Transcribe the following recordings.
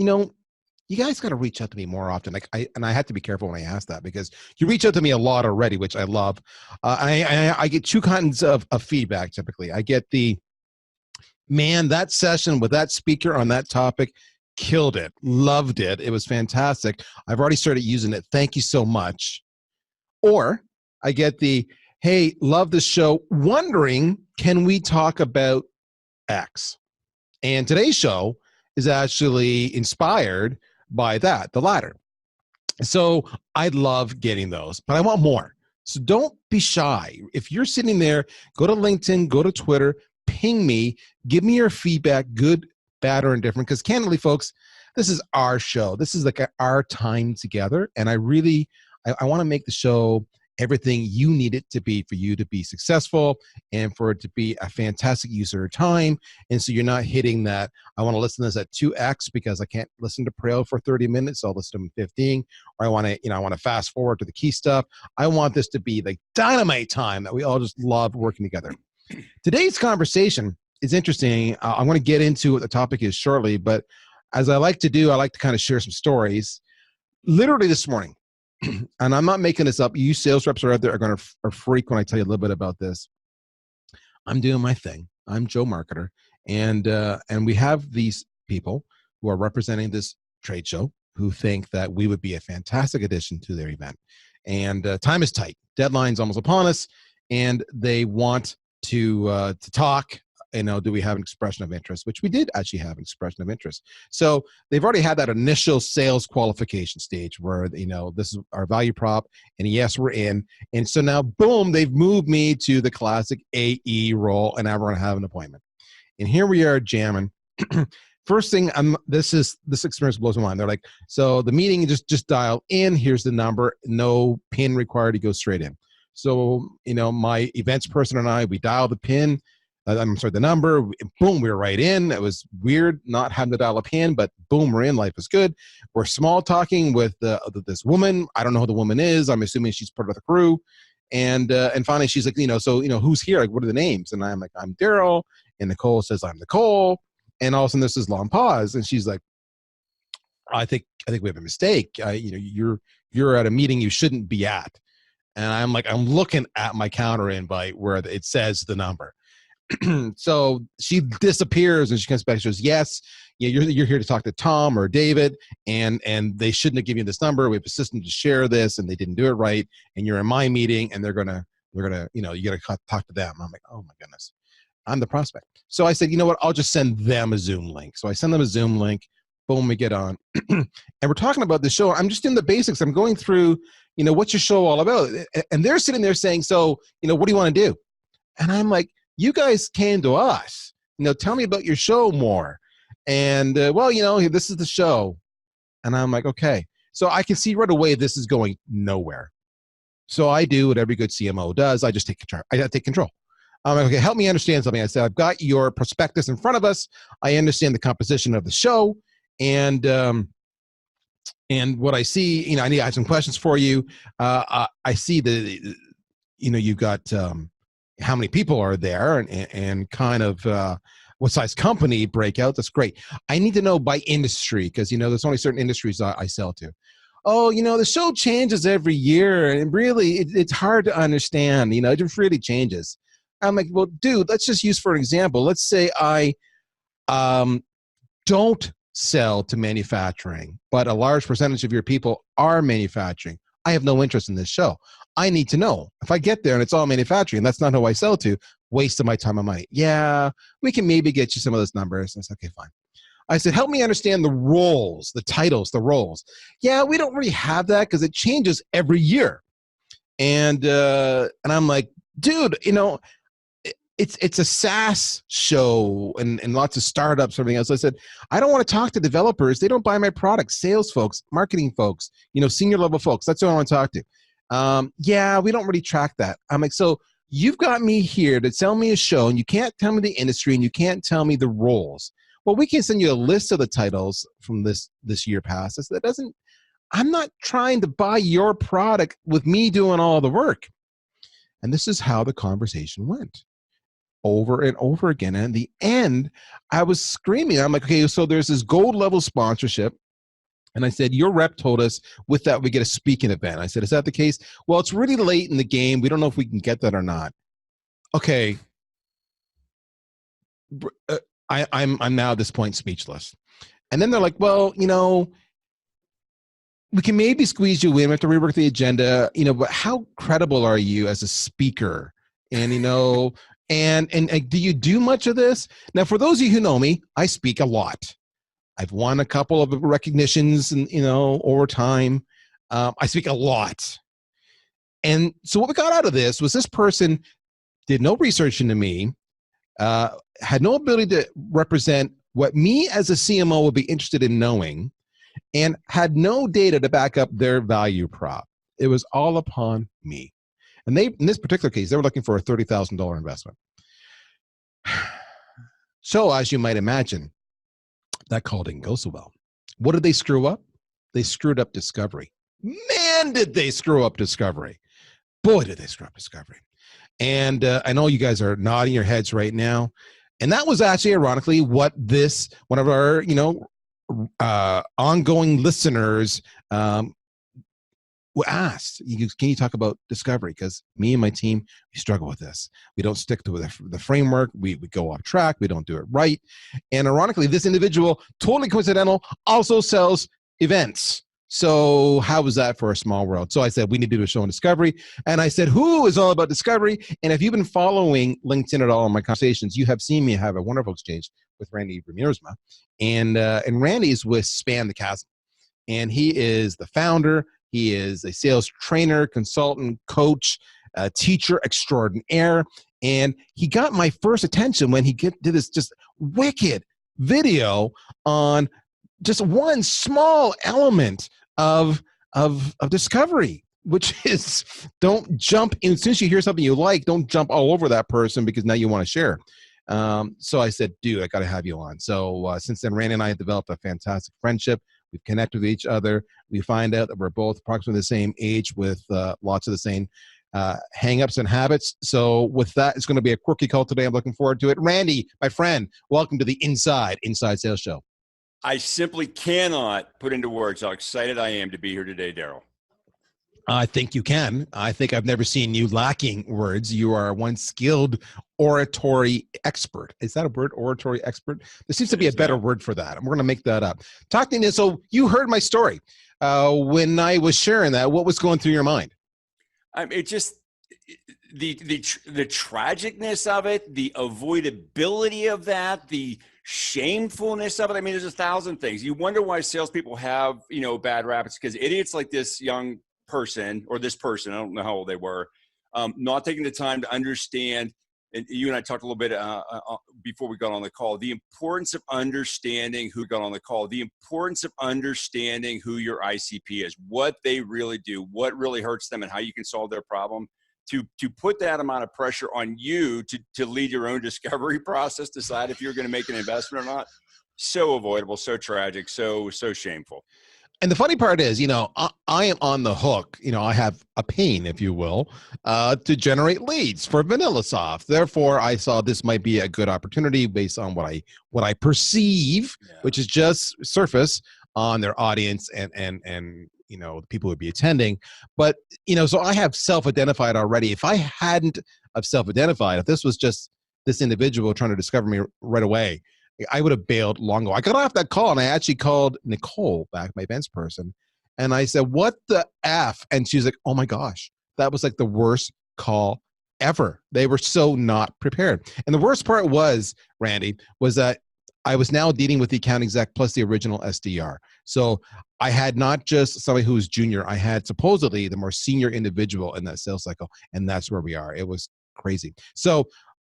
you know, you guys got to reach out to me more often. Like I had to be careful when I asked that because you reach out to me a lot already, which I love. I get two kinds of feedback typically. I get the, man, that session with that speaker on that topic killed it, loved it. It was fantastic. I've already started using it. Thank you so much. Or I get the, hey, love the show. Wondering, can we talk about X? And today's show is actually inspired by that, the latter. So I love getting those, but I want more. So don't be shy. If you're sitting there, go to LinkedIn, go to Twitter, ping me, give me your feedback, good, bad, or indifferent. Because candidly, folks, this is our show. This is like our time together. And I want to make the show everything you need it to be for you to be successful and for it to be a fantastic use of your time. And so you're not hitting that, I want to listen to this at 2x because I can't listen to Prale for 30 minutes, so I'll listen to them 15. Or I want to fast forward to the key stuff. I want this to be like dynamite time that we all just love working together. Today's conversation is interesting. I'm going to get into what the topic is shortly, but as I like to do, I like to kind of share some stories. Literally this morning, and I'm not making this up. You sales reps are out there are freak when I tell you a little bit about this. I'm doing my thing. I'm Joe Marketer, and we have these people who are representing this trade show who think that we would be a fantastic addition to their event. And time is tight. Deadline's almost upon us, and they want to talk. Do we have an expression of interest? Which we did actually have an expression of interest. So they've already had that initial sales qualification stage where, this is our value prop and yes, we're in. And so now, boom, they've moved me to the classic AE role and now we're going to have an appointment. And here we are jamming. First thing, this experience blows my mind. They're like, so the meeting, just dial in. Here's the number. No pin required to go straight in. So, my events person and I, we dial the pin. The number, boom, we were right in. It was weird not having to dial a pin, but boom, we're in. Life is good. We're small talking with this woman. I don't know who the woman is. I'm assuming she's part of the crew. And finally, she's like, who's here? Like, what are the names? And I'm like, I'm Darryl. And Nicole says, I'm Nicole. And all of a sudden, there's this long pause. And she's like, I think we have a mistake. You're at a meeting you shouldn't be at. And I'm like, I'm looking at my counter invite where it says the number. So she disappears and she comes back. She goes, yes, you're here to talk to Tom or David, and they shouldn't have given you this number. We have a system to share this, and they didn't do it right. And you're in my meeting, and they're gonna, you gotta talk to them. I'm like, oh my goodness, I'm the prospect. So I said, you know what? I'll just send them a Zoom link. So I send them a Zoom link. Boom, we get on, and we're talking about the show. I'm just in the basics. I'm going through, what's your show all about? And they're sitting there saying, so, what do you want to do? And I'm like, you guys came to us, tell me about your show more. And, this is the show. And I'm like, okay. So I can see right away this is going nowhere. So I do what every good CMO does. I just take control. I take control. I'm like, okay, help me understand something. I said, I've got your prospectus in front of us. I understand the composition of the show. And what I see, I have some questions for you. I see you've got, how many people are there and kind of what size company breakout. That's great. I need to know by industry because, there's only certain industries I sell to. Oh, the show changes every year and really it's hard to understand. It just really changes. I'm like, well, dude, let's just use for an example. Let's say I don't sell to manufacturing, but a large percentage of your people are manufacturing. I have no interest in this show. I need to know. If I get there and it's all manufacturing, that's not who I sell to, waste of my time and money. Yeah, we can maybe get you some of those numbers. I said, okay, fine. I said, help me understand the roles, the titles, the roles. Yeah, we don't really have that because it changes every year. And I'm like, dude, it's a SaaS show and lots of startups and everything else. I said, I don't want to talk to developers. They don't buy my products. Sales folks, marketing folks, senior level folks. That's who I want to talk to. Yeah, we don't really track that. I'm like, so you've got me here to sell me a show and you can't tell me the industry and you can't tell me the roles. Well, we can send you a list of the titles from this year past. I said, I'm not trying to buy your product with me doing all the work. And this is how the conversation went. over and over again. And in the end, I was screaming. I'm like, okay, so there's this gold level sponsorship. And I said, your rep told us with that we get a speaking event. I said, is that the case? Well, it's really late in the game. We don't know if we can get that or not. Okay. I'm now at this point speechless. And then they're like, well, we can maybe squeeze you in. We have to rework the agenda, but how credible are you as a speaker? And, and do you do much of this? Now, for those of you who know me, I speak a lot. I've won a couple of recognitions and, over time. I speak a lot. And so what we got out of this was this person did no research into me, had no ability to represent what me as a CMO would be interested in knowing, and had no data to back up their value prop. It was all upon me. And in this particular case, they were looking for a $30,000 investment. So as you might imagine, that call didn't go so well. What did they screw up? They screwed up discovery. Man, did they screw up discovery. Boy, did they screw up discovery. And I know you guys are nodding your heads right now. And that was actually, ironically, what one of our, ongoing listeners asked. Can you talk about discovery? Because me and my team, we struggle with this. We don't stick to the framework. We go off track. We don't do it right. And ironically, this individual, totally coincidental, also sells events. So how was that for a small world? So I said, we need to do a show on discovery. And I said, who is all about discovery? And if you've been following LinkedIn at all in my conversations, you have seen me have a wonderful exchange with Randy Riemersma. And Randy's with Span the Chasm. And he is the founder. He is a sales trainer, consultant, coach, teacher extraordinaire. And he got my first attention when he did this just wicked video on just one small element of discovery, which is don't jump in. As soon as you hear something you like, don't jump all over that person because now you want to share. So I said, dude, I got to have you on. So since then, Randy and I have developed a fantastic friendship. We've connected with each other. We find out that we're both approximately the same age with lots of the same hang-ups and habits. So with that, it's going to be a quirky call today. I'm looking forward to it. Randy, my friend, welcome to the Inside Sales Show. I simply cannot put into words how excited I am to be here today, Darryl. I think you can. I think I've never seen you lacking words. You are one skilled oratory expert. Is that a word, oratory expert? There seems to be a better word for that. We're going to make that up. Talk to me. So you heard my story. When I was sharing that, what was going through your mind? It just the tragicness of it, the avoidability of that, the shamefulness of it. I mean, there's 1,000 things. You wonder why salespeople have, bad rap. It's because idiots like this young person or this person, I don't know how old they were, not taking the time to understand. And you and I talked a little bit before we got on the call, the importance of understanding who got on the call, the importance of understanding who your ICP is, what they really do, what really hurts them, and how you can solve their problem. To put that amount of pressure on you to lead your own discovery process, decide if you're going to make an investment or not, so avoidable, so tragic, so shameful. And the funny part is, I am on the hook. I have a pain, if you will, to generate leads for VanillaSoft. Therefore, I saw this might be a good opportunity based on what I perceive, which is just surface on their audience and the people who would be attending. But, so I have self-identified already. If I hadn't have self-identified, if this was just this individual trying to discover me right away, I would have bailed long ago. I got off that call and I actually called Nicole back, my events person. And I said, what the F? And she was like, oh my gosh, that was like the worst call ever. They were so not prepared. And the worst part was, Randy, was that I was now dealing with the account exec plus the original SDR. So I had not just somebody who was junior, I had supposedly the more senior individual in that sales cycle. And that's where we are. It was crazy. So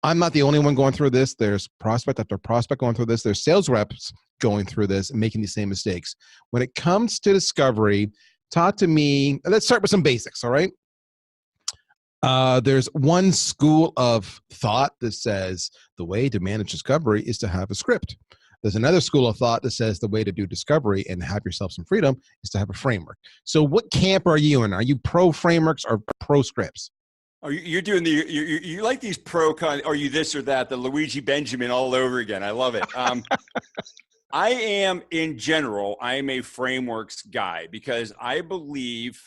I'm not the only one going through this. There's prospect after prospect going through this. There's sales reps going through this and making these same mistakes. When it comes to discovery, talk to me. Let's start with some basics, all right? There's one school of thought that says the way to manage discovery is to have a script. There's another school of thought that says the way to do discovery and have yourself some freedom is to have a framework. So what camp are you in? Are you pro frameworks or pro scripts? You're doing you like these pro con? Are you this or that? The Luigi Benjamin all over again. I love it. I am, in general, I am a frameworks guy because I believe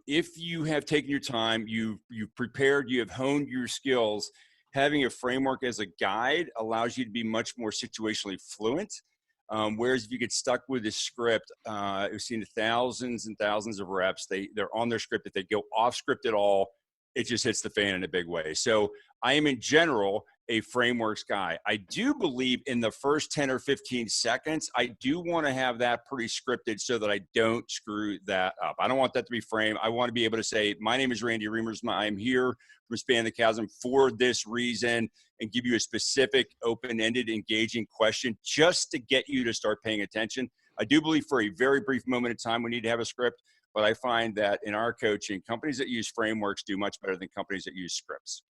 if you have taken your time, you've prepared, you have honed your skills, having a framework as a guide allows you to be much more situationally fluent. Whereas if you get stuck with a script, I've seen thousands and thousands of reps, they're on their script. If they go off script at all, it just hits the fan in a big way. So I am, in general, a frameworks guy. I do believe in the first 10 or 15 seconds, I do want to have that pretty scripted so that I don't screw that up. I don't want that to be framed. I want to be able to say, my name is Randy Riemersma. I'm here from Span the Chasm for this reason, and give you a specific, open-ended, engaging question just to get you to start paying attention. I do believe for a very brief moment of time, we need to have a script. But I find that in our coaching, companies that use frameworks do much better than companies that use scripts.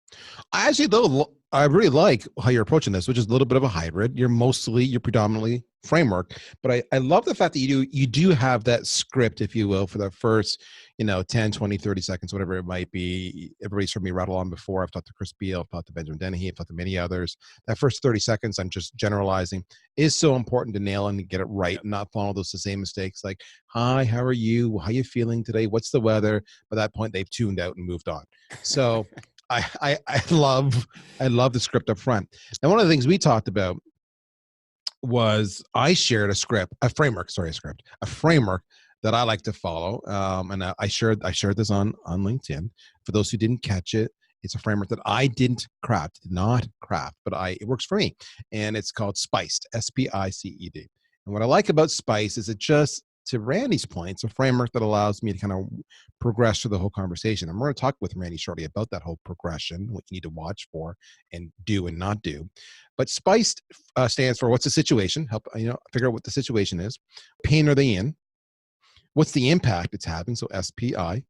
I actually, though, I really like how you're approaching this, which is a little bit of a hybrid. You're predominantly framework, but I love the fact that you do have that script, if you will, for the first, 10, 20, 30 seconds, whatever it might be. Everybody's heard me rattle on before. I've talked to Chris Beal, I've talked to Benjamin Dennehy, I've talked to many others. That first 30 seconds, I'm just generalizing, is so important to nail and get it right, Yep. and not follow those same mistakes like, hi, how are you? How are you feeling today? What's the weather? By that point, they've tuned out and moved on. So I love the script up front. And one of the things we talked about was I shared a framework that I like to follow. And I shared this on LinkedIn. For those who didn't catch it, it's a framework that I did not craft, but it works for me. And it's called Spiced, SPICED. And what I like about Spice is it just, to Randy's point, it's a framework that allows me to kind of progress through the whole conversation. I'm going to talk with Randy shortly about that whole progression, what you need to watch for and do and not do. But Spiced stands for, what's the situation? Help figure out what the situation is. Pain are they in? What's the impact it's having? So SPI.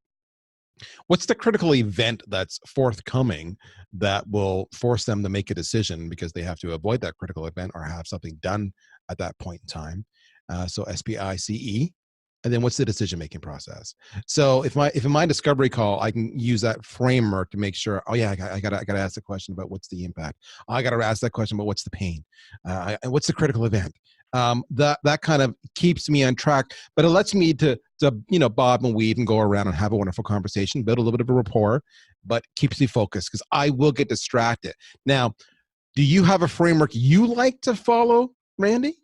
What's the critical event that's forthcoming that will force them to make a decision because they have to avoid that critical event or have something done at that point in time? So SPICE. And then what's the decision-making process? So if in my discovery call, I can use that framework to make sure, oh yeah, I gotta ask the question about what's the impact. I gotta ask that question about what's the pain, and what's the critical event. That kind of keeps me on track, but it lets me to bob and weave and go around and have a wonderful conversation, build a little bit of a rapport, but keeps me focused because I will get distracted. Now, do you have a framework you like to follow, Randy?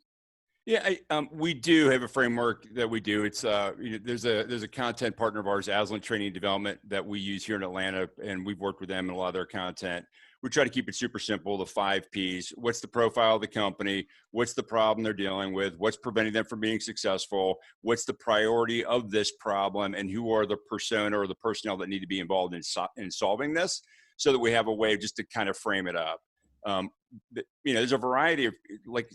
Yeah, we do have a framework that we do. It's there's a content partner of ours, Aslan Training and Development, that we use here in Atlanta, and we've worked with them in a lot of their content. We try to keep it super simple, the 5 Ps. What's the profile of the company? What's the problem they're dealing with? What's preventing them from being successful? What's the priority of this problem? And who are the persona or the personnel that need to be involved in solving this, so that we have a way just to kind of frame it up. There's a variety of, like,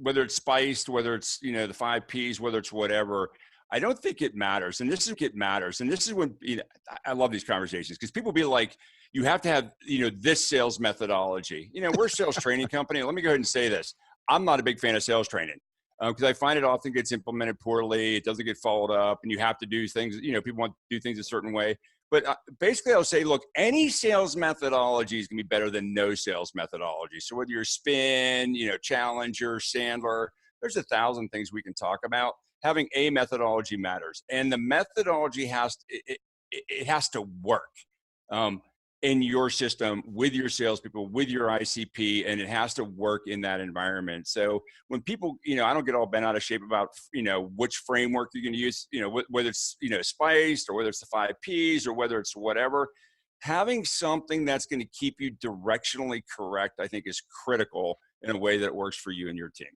whether it's spiced, whether it's, the 5 Ps, whether it's whatever, I don't think it matters. And this is when, I love these conversations because people be like, you have to have, this sales methodology. We're a sales training company. Let me go ahead and say this. I'm not a big fan of sales training because I find it often gets implemented poorly. It doesn't get followed up, and you have to do things, people want to do things a certain way. But basically, I'll say, look, any sales methodology is going to be better than no sales methodology. So whether you're Spin, Challenger, Sandler, there's 1,000 things we can talk about. Having a methodology matters, and the methodology has to work in your system with your salespeople, with your ICP, and it has to work in that environment. So when people, I don't get all bent out of shape about, which framework you're going to use, whether it's, spiced or whether it's the 5 Ps or whether it's whatever, having something that's going to keep you directionally correct, I think, is critical in a way that works for you and your team.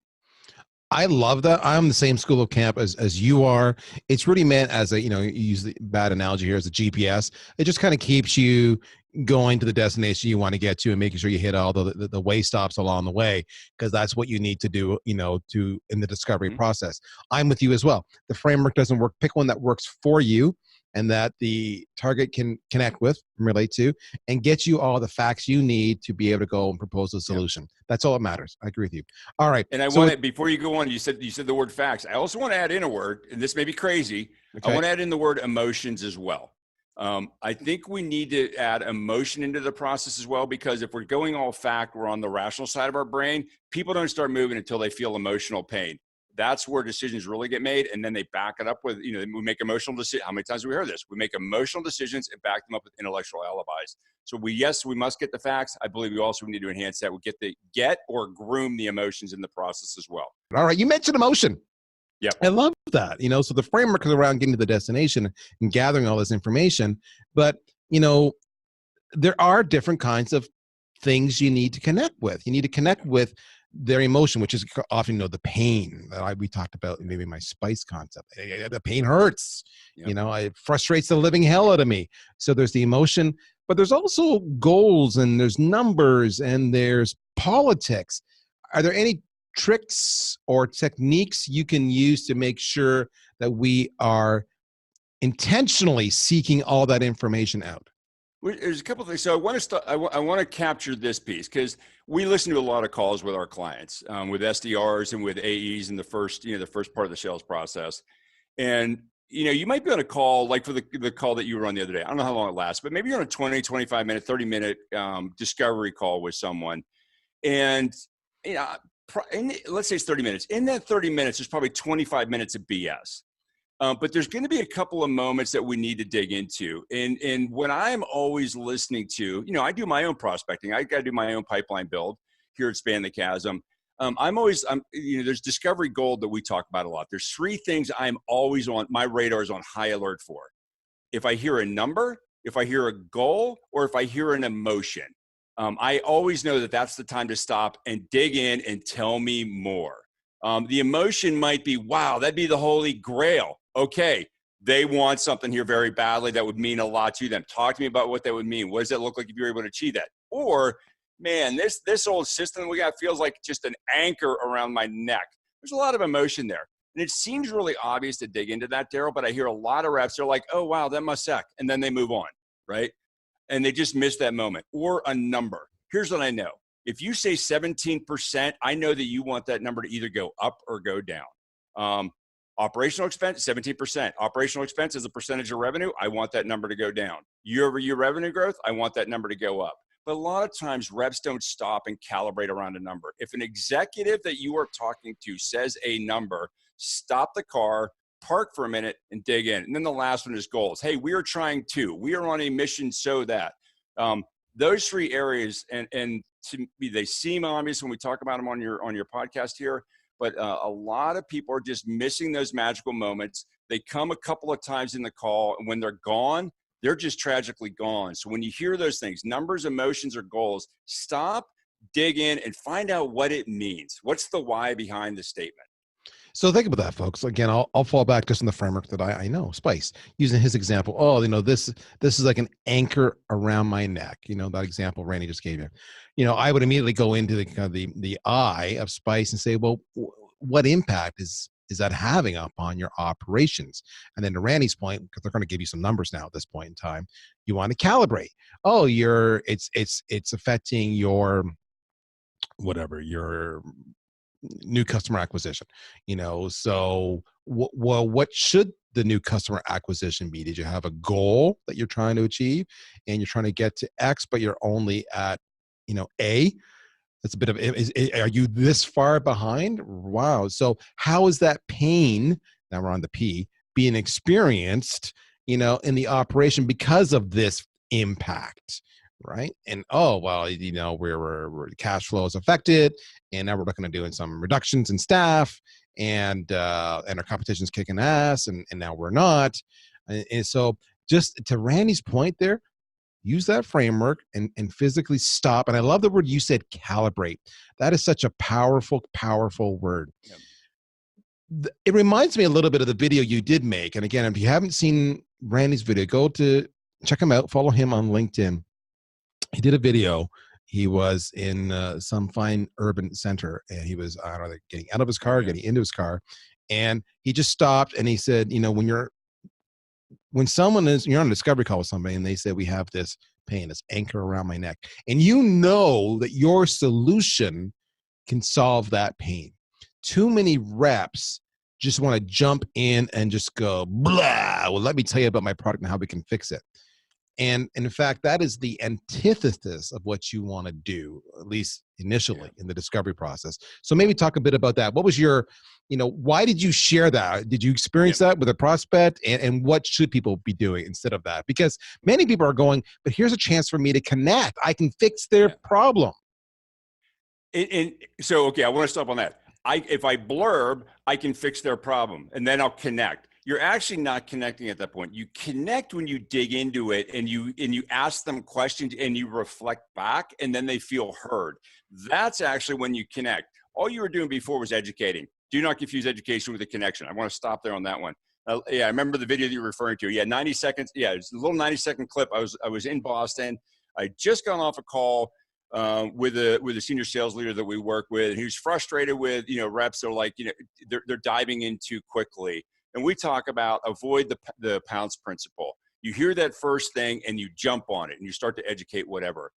I love that. I'm the same school of camp as you are. It's really meant as a, you use the bad analogy here as a GPS. It just kind of keeps you going to the destination you want to get to and making sure you hit all the way stops along the way, because that's what you need to do, in the discovery process. I'm with you as well. The framework doesn't work. Pick one that works for you and that the target can connect with, relate to, and get you all the facts you need to be able to go and propose a solution. Yep. That's all that matters. I agree with you. All right. And before you go on, you said the word facts. I also want to add in a word, and this may be crazy. Okay. I want to add in the word emotions as well. I think we need to add emotion into the process as well, because if we're going all fact, we're on the rational side of our brain. People don't start moving until they feel emotional pain. That's where decisions really get made. And then they back it up with, we make emotional decisions. How many times have we heard this? We make emotional decisions and back them up with intellectual alibis. So we must get the facts. I believe we also need to enhance that. We get or groom the emotions in the process as well. All right. You mentioned emotion. Yep. I love that. So the framework is around getting to the destination and gathering all this information. But, there are different kinds of things you need to connect with. You need to connect with their emotion, which is often, the pain that we talked about, maybe my spice concept. The pain hurts, Yep. It frustrates the living hell out of me. So there's the emotion, but there's also goals and there's numbers and there's politics. Are there any tricks or techniques you can use to make sure that we are intentionally seeking all that information out? There's a couple of things. So I want to start. I want to capture this piece because we listen to a lot of calls with our clients, with SDRs and with AEs in the first part of the sales process. And you might be on a call like for the call that you were on the other day. I don't know how long it lasts, but maybe you're on a 20, 25 minute, 30-minute discovery call with someone, and let's say it's 30 minutes. In that 30 minutes, there's probably 25 minutes of BS. But there's going to be a couple of moments that we need to dig into. And when I'm always listening to, I do my own prospecting. I got to do my own pipeline build here at Span the Chasm. There's discovery gold that we talk about a lot. There's three things I'm always on, my radar is on high alert for. If I hear a number, if I hear a goal, or if I hear an emotion, I always know that that's the time to stop and dig in and tell me more. The emotion might be, wow, that'd be the holy grail. Okay, they want something here very badly that would mean a lot to them. Talk to me about what that would mean. What does that look like if you're able to achieve that? Or, man, this old system we got feels like just an anchor around my neck. There's a lot of emotion there. And it seems really obvious to dig into that, Darryl, but I hear a lot of reps, they're like, oh, wow, that must suck. And then they move on, right? And they just miss that moment. Or a number. Here's what I know. If you say 17%, I know that you want that number to either go up or go down. Operational expense, 17%. Operational expense as a percentage of revenue, I want that number to go down. Year-over-year revenue growth, I want that number to go up. But a lot of times reps don't stop and calibrate around a number. If an executive that you are talking to says a number, stop the car, park for a minute, and dig in. And then the last one is goals. Hey, we are trying to. We are on a mission so that. Those three areas, and to me, they seem obvious when we talk about them on your podcast here, but a lot of people are just missing those magical moments. They come a couple of times in the call, and when they're gone, they're just tragically gone. So when you hear those things, numbers, emotions, or goals, stop, dig in, and find out what it means. What's the why behind the statement? So think about that, folks. Again, I'll fall back just in the framework that I know, Spice, using his example. Oh, this is like an anchor around my neck. That example Randy just gave you. I would immediately go into the eye of Spice and say, well, what impact is that having upon your operations? And then to Randy's point, because they're going to give you some numbers now at this point in time, you want to calibrate. Oh, it's affecting your your new customer acquisition. So what should the new customer acquisition be? Did you have a goal that you're trying to achieve and you're trying to get to X, but you're only at A? That's a bit of, are you this far behind? Wow. So how is that pain, now we're on the P, being experienced in the operation because of this impact? Right. And we're cash flow is affected, and now we're looking at doing some reductions in staff, and our competition's kicking ass, and now we're not. And so just to Randy's point there, use that framework and physically stop. And I love the word you said, calibrate. That is such a powerful, powerful word. Yep. It reminds me a little bit of the video you did make. And again, if you haven't seen Randy's video, go to check him out, follow him on LinkedIn. He did a video. He was in some fine urban center, and he was, I don't know, getting out of his car, getting into his car, and he just stopped and he said, when you're on a discovery call with somebody and they say, we have this pain, this anchor around my neck, and that your solution can solve that pain. Too many reps just want to jump in and just go, blah. Well, let me tell you about my product and how we can fix it. And in fact, that is the antithesis of what you want to do, at least initially in the discovery process. So maybe talk a bit about that. What was your, why did you share that? Did you experience that with a prospect? And what should people be doing instead of that? Because many people are going, but here's a chance for me to connect. I can fix their problem. And so, okay, I want to stop on that. If I blurb, I can fix their problem, and then I'll connect. You're actually not connecting at that point. You connect when you dig into it and you ask them questions and you reflect back, and then they feel heard. That's actually when you connect. All you were doing before was educating. Do not confuse education with a connection. I want to stop there on that one. I remember the video that you're referring to. 90 seconds. Yeah, it's a little 90-second clip. I was in Boston. I just got off a call with a senior sales leader that we work with. He was frustrated with, reps are like, they're diving in too quickly. And we talk about avoid the pounce principle. You hear that first thing and you jump on it and you start to educate whatever.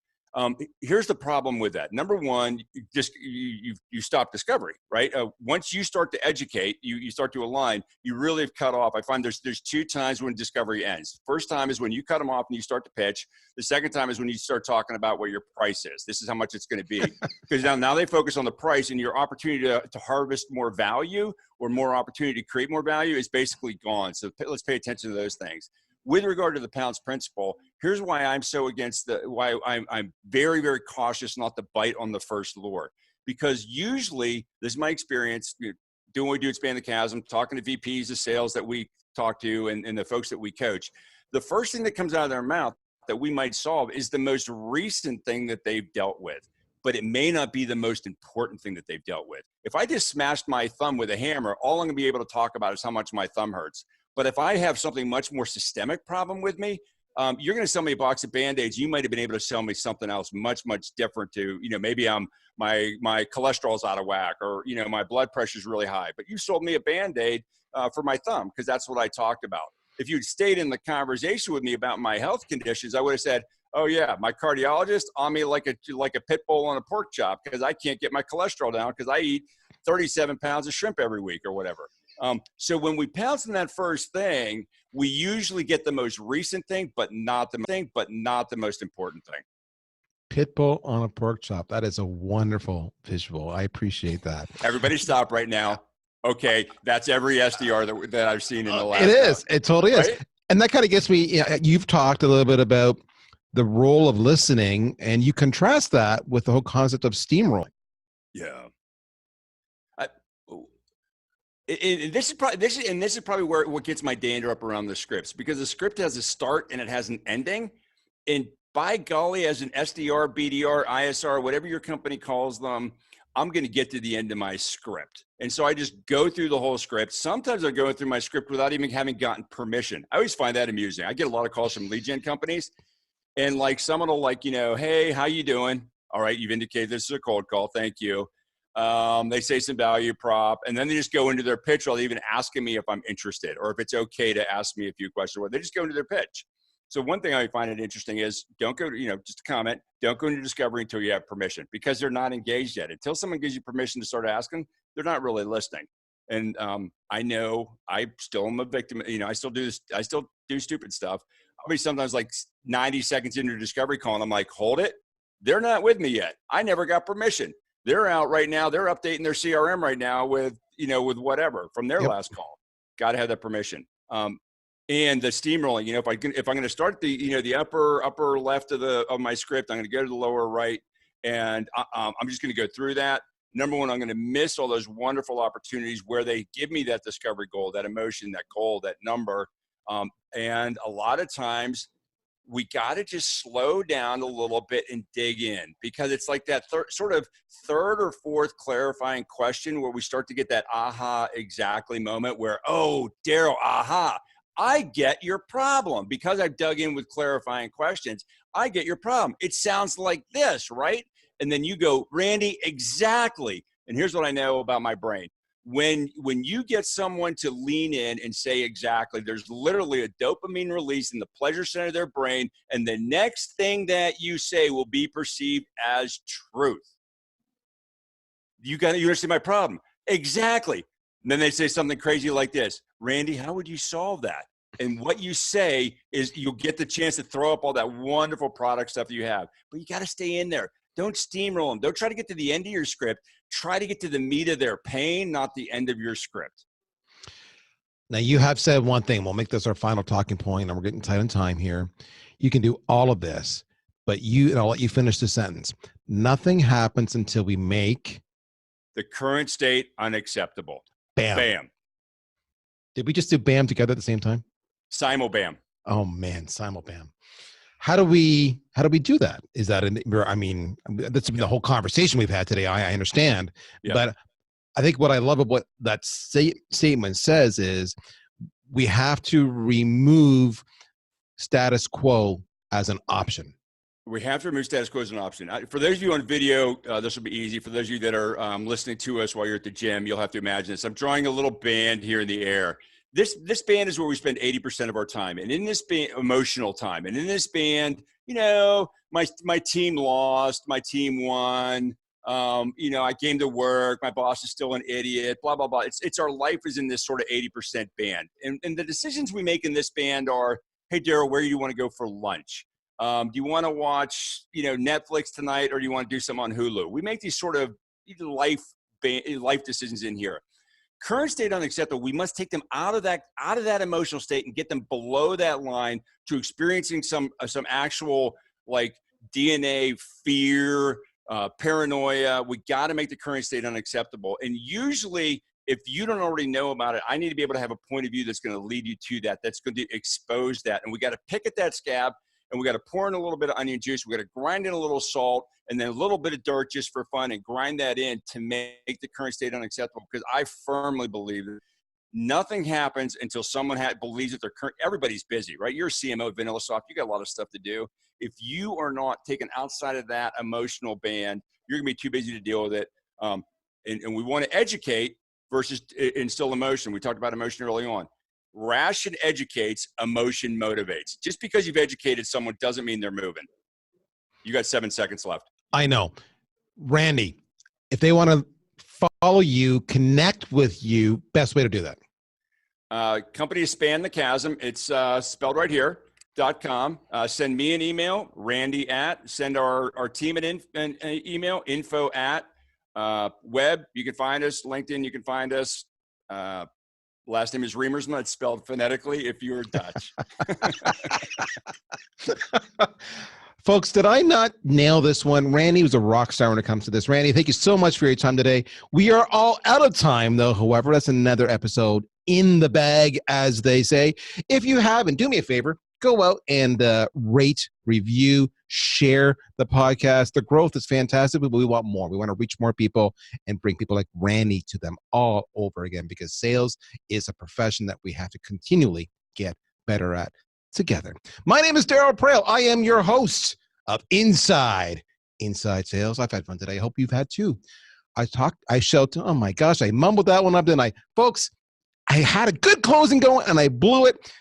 Here's the problem with that. Number one, you stop discovery, right? Once you start to educate, you start to align, you really have cut off. I find there's two times when discovery ends. First time is when you cut them off and you start to pitch. The second time is when you start talking about what your price is. This is how much it's going to be. Because now they focus on the price, and your opportunity to harvest more value or more opportunity to create more value is basically gone. So let's pay attention to those things. With regard to the pounce principle, here's why I'm so against why I'm very, very cautious not to bite on the first lure. Because usually, this is my experience, doing what we do at Expand the Chasm, talking to VPs of sales that we talk to and the folks that we coach, the first thing that comes out of their mouth that we might solve is the most recent thing that they've dealt with. But it may not be the most important thing that they've dealt with. If I just smashed my thumb with a hammer, all I'm going to be able to talk about is how much my thumb hurts. But if I have something much more systemic problem with me, you're going to sell me a box of Band-Aids. You might have been able to sell me something else much, much different to, maybe my cholesterol's out of whack, or, my blood pressure's really high. But you sold me a Band-Aid for my thumb, because that's what I talked about. If you'd stayed in the conversation with me about my health conditions, I would have said, oh yeah, my cardiologist on me like a pit bull on a pork chop, because I can't get my cholesterol down because I eat 37 pounds of shrimp every week or whatever. So when we pounce on that first thing, we usually get the most recent thing, but not the most important thing. Pitbull on a pork chop. That is a wonderful visual. I appreciate that. Everybody stop right now. Okay, that's every SDR that I've seen in the last. It is. It totally is. Right? And that kind of gets me. You've talked a little bit about the role of listening, and you contrast that with the whole concept of steamrolling. Yeah. This is probably what gets my dander up around the scripts, because the script has a start and it has an ending. And by golly, as an SDR, BDR, ISR, whatever your company calls them, I'm going to get to the end of my script. And so I just go through the whole script. Sometimes I'm going through my script without even having gotten permission. I always find that amusing. I get a lot of calls from lead gen companies, and like someone will hey, how you doing? All right, you've indicated this is a cold call. Thank you. They say some value prop, and then they just go into their pitch without even asking me if I'm interested or if it's okay to ask me a few questions. Or they just go into their pitch. So one thing I find it interesting is don't go, just a comment, don't go into discovery until you have permission, because they're not engaged yet. Until someone gives you permission to start asking, they're not really listening. And I know I still am a victim. I still do this. I still do stupid stuff. I'll be sometimes like 90 seconds into a discovery call, and I'm like, hold it. They're not with me yet. I never got permission. They're out right now. They're updating their CRM right now with whatever from their last call. Got to have that permission. And the steamrolling, if I'm going to start the upper left of my script, I'm going to go to the lower right, and I'm just going to go through that. Number one, I'm going to miss all those wonderful opportunities where they give me that discovery goal, that emotion, that goal, that number. And a lot of times, we got to just slow down a little bit and dig in, because it's like that third or fourth clarifying question where we start to get that aha exactly moment where, oh, Darryl, aha, I get your problem. Because I've dug in with clarifying questions, I get your problem. It sounds like this, right? And then you go, Randy, exactly. And here's what I know about my brain. When you get someone to lean in and say exactly, there's literally a dopamine release in the pleasure center of their brain, and the next thing that you say will be perceived as truth. You understand my problem? Exactly. And then they say something crazy like this: Randy, how would you solve that? And what you say is you'll get the chance to throw up all that wonderful product stuff that you have. But you got to stay in there. Don't steamroll them. Don't try to get to the end of your script. Try to get to the meat of their pain, not the end of your script. Now, you have said one thing. We'll make this our final talking point, and we're getting tight on time here. You can do all of this, but and I'll let you finish the sentence. Nothing happens until we make the current state unacceptable. Bam. Bam. Did we just do bam together at the same time? Simul-bam. Oh man, simul-bam. How do we do that? Is that that's the whole conversation we've had today. I understand, but I think what I love about what that statement says is we have to remove status quo as an option. We have to remove status quo as an option. For those of you on video, this will be easy. For those of you that are listening to us while you're at the gym, you'll have to imagine this. I'm drawing a little band here in the air. This band is where we spend 80% of our time. And in this band, emotional time. And in this band, my team lost, my team won. I came to work, my boss is still an idiot, blah, blah, blah. It's our life is in this sort of 80% band. And the decisions we make in this band are, hey, Darryl, where do you want to go for lunch? Do you want to watch, Netflix tonight, or do you want to do some on Hulu? We make these sort of life decisions in here. Current state unacceptable. We must take them out of that emotional state and get them below that line to experiencing some actual like DNA fear, paranoia. We got to make the current state unacceptable. And usually, if you don't already know about it, I need to be able to have a point of view that's going to lead you to that. That's going to expose that. And we got to pick at that scab. And we got to pour in a little bit of onion juice. We got to grind in a little salt and then a little bit of dirt just for fun and grind that in to make the current state unacceptable. Because I firmly believe that nothing happens until someone believes that everybody's busy, right? You're a CMO at VanillaSoft. You got a lot of stuff to do. If you are not taken outside of that emotional band, you're going to be too busy to deal with it. And we want to educate versus instill emotion. We talked about emotion early on. Ration educates, emotion motivates. Just because you've educated someone doesn't mean they're moving. You got 7 seconds left. I know. Randy, if they want to follow you, connect with you, best way to do that? Company is Span the Chasm. It's spelled right here, .com. Send me an email, Randy at. Send our team an email, info at. Web, you can find us. LinkedIn, you can find us. Last name is Riemersma. It's spelled phonetically if you're Dutch. Folks, did I not nail this one? Randy was a rock star when it comes to this. Randy, thank you so much for your time today. We are all out of time, though. However, that's another episode in the bag, as they say. If you haven't, do me a favor. Go out and rate, review, share the podcast. The growth is fantastic, but we want more. We want to reach more people and bring people like Randy to them all over again, because sales is a profession that we have to continually get better at together. My name is Darryl Prale. I am your host of Inside Sales. I've had fun today. I hope you've had too. I shouted, oh my gosh, I mumbled that one up, didn't I? Folks, I had a good closing going and I blew it.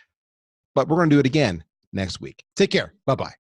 But we're going to do it again next week. Take care. Bye-bye.